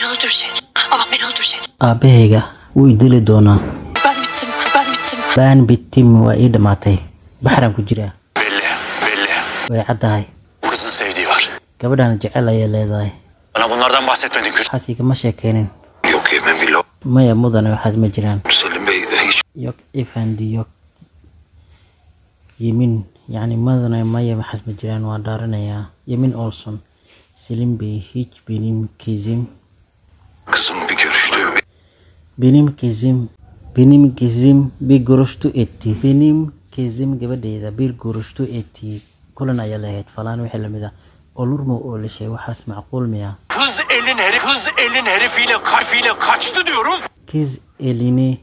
beni öldürecek. Babam beni öldürecek. Aabahayga wuu i dili doonaa. Ben bittim. Baan bittim waa ii dhamaatay. Baxran ku jiraa. Belli. Way caddahay. Bu kızın sevdiği var. Gabadhan jecel ayay leedahay. Bana bunlardan bahsetmedin Kürşat. Waxaas igama sheekeynin. Yok yemin billah. Maya mudane waxaas ma jiraan. Selim Bey hiç. Yok efendi yok. Yemin yani mudane maya waxaas ma jiraan waa dhaaranayaa. Yemin olsun. Selim Bey hiç benim kızım. Kızım bir görüştü. Benim kızım bir görüştü etti. Benim kızım gabadheeda bir görüştü etti. Kulan ayaa lahayd falaan wixii lamid ah. Olur mu öyle şey? Waxaas macquul miya? Kız elin herifiyle kaçtı diyorum. Kız elini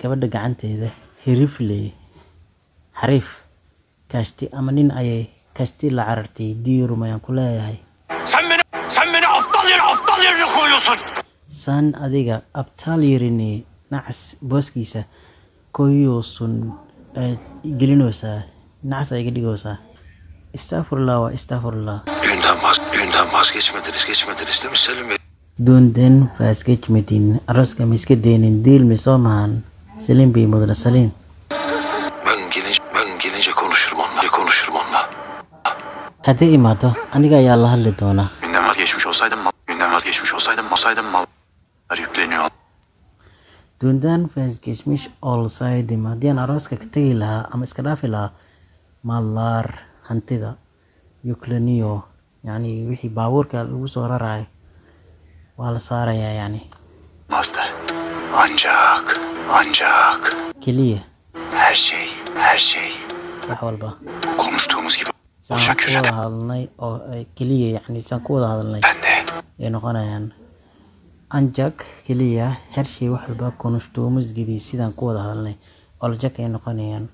gabadha gacanteeda herifle xariif kaashti ama nin ayay kaashti la carartay diirum ayaan ku leeyahay. Sen beni aptal yerine koyuyorsun. San adiga abtaal yerini nacas booskiisa koyuyorsun gelinoosaa nacas ay dhigoosaa. Estağfurullah. Düğünden vazgeçmediniz değil mi Selim Bey? Düğünden vazgeçmedin. Araska ma iska daynin diil mi soo mahan Selim Bey mudane Salim. Ben gelince konuşurum onunla. Hadi imaado aniga ayaa la hadli doona. Düğünden vazgeçmiş olsaydım mallar yükleniyor. Düğünden vazgeçmiş olsaydım haddii aan arooska ka tegi lahaa ama iska dhaafi lahaa mallar hantida yuklaniyo yani wixii baabuurka lagu soo raraay waa la saarayaa yani. Mazda. Ancak. Keliya Her şey. wax walba. Konuştuğumuz gibi Saan olacak ku Kürşat. wada hadalnay oo keliya yani saan ku wada hadalnay Ben de. ay noqonayaan. Ancak keliya her şey wax walba konuştuğumuz gibi sidaan ku wada hadalnay olacak ay noqonayaan.